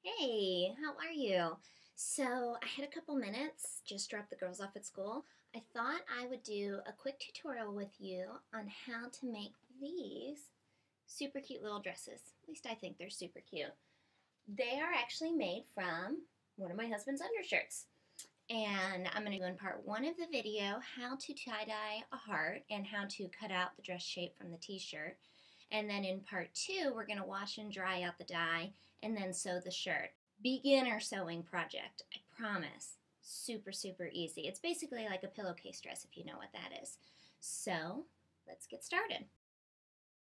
Hey, how are you? So I had a couple minutes, just dropped the girls off at school. I thought I would do a quick tutorial with you on how to make these super cute little dresses. At least I think they're super cute. They are actually made from one of my husband's undershirts. And I'm going to do in part one of the video how to tie-dye a heart and how to cut out the dress shape from the t-shirt. And then in part two, we're going to wash and dry out the dye and then sew the shirt. Beginner sewing project, I promise. Super, super easy. It's basically like a pillowcase dress if you know what that is. So let's get started.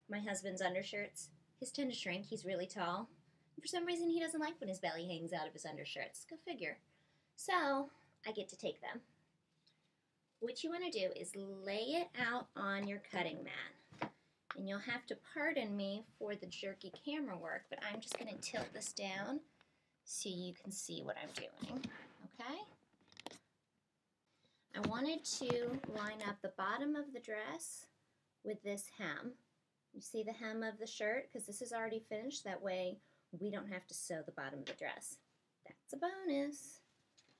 My husband's undershirts, his tend to shrink. He's really tall. And for some reason, he doesn't like when his belly hangs out of his undershirts. Go figure. So I get to take them. What you want to do is lay it out on your cutting mat. And you'll have to pardon me for the jerky camera work, but I'm just going to tilt this down so you can see what I'm doing, okay? I wanted to line up the bottom of the dress with this hem. You see the hem of the shirt? Because this is already finished. That way we don't have to sew the bottom of the dress. That's a bonus.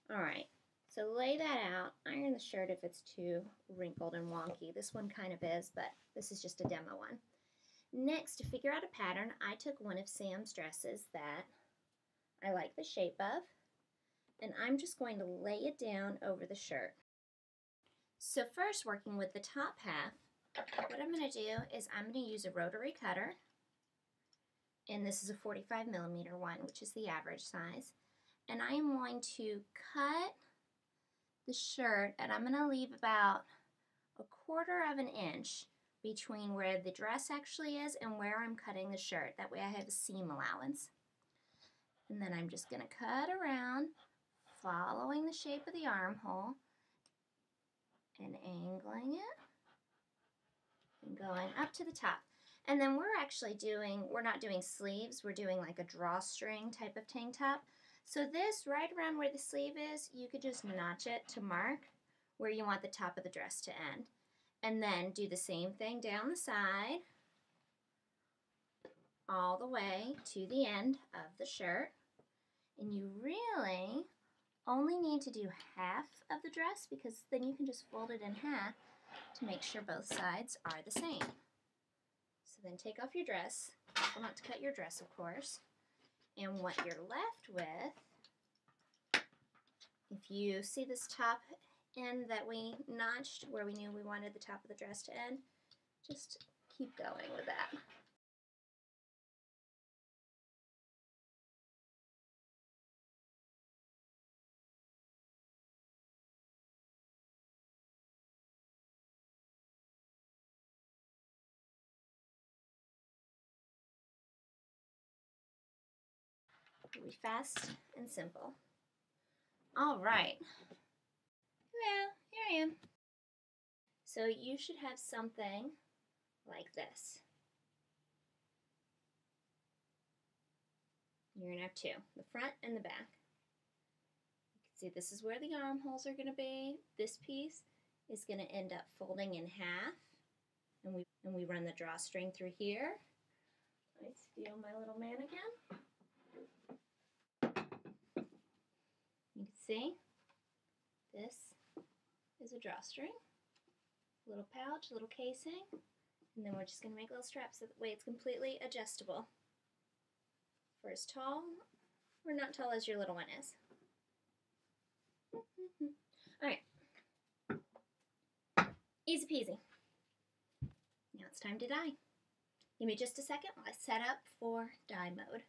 All right, so lay that out. Iron the shirt if it's too wrinkled and wonky. This one kind of is, but this is just a demo one. Next, to figure out a pattern, I took one of Sam's dresses that I like the shape of, and I'm just going to lay it down over the shirt. So first, working with the top half, what I'm going to do is I'm going to use a rotary cutter, and this is a 45mm one, which is the average size, and I am going to cut the shirt, and I'm going to leave about 1/4 of an inch between where the dress actually is and where I'm cutting the shirt. That way I have a seam allowance. And then I'm just going to cut around, following the shape of the armhole and angling it and going up to the top. And then we're not doing sleeves, we're doing like a drawstring type of tank top. So this, right around where the sleeve is, you could just notch it to mark where you want the top of the dress to end. And then do the same thing down the side, all the way to the end of the shirt. And you really only need to do half of the dress because then you can just fold it in half to make sure both sides are the same. So then take off your dress, careful not to cut your dress of course, and what you're left with, if you see this top end that we notched where we knew we wanted the top of the dress to end, just keep going with that. It'll be fast and simple. All right. Well, here I am. So you should have something like this. You're going to have two, the front and the back. You can see this is where the armholes are going to be. This piece is going to end up folding in half, and we run the drawstring through here. I steal my little man again. You can see this is a drawstring, little pouch, little casing, and then we're just going to make little straps so that way it's completely adjustable for as tall or not tall as your little one is. Alright, easy peasy. Now it's time to dye. Give me just a second while I set up for dye mode.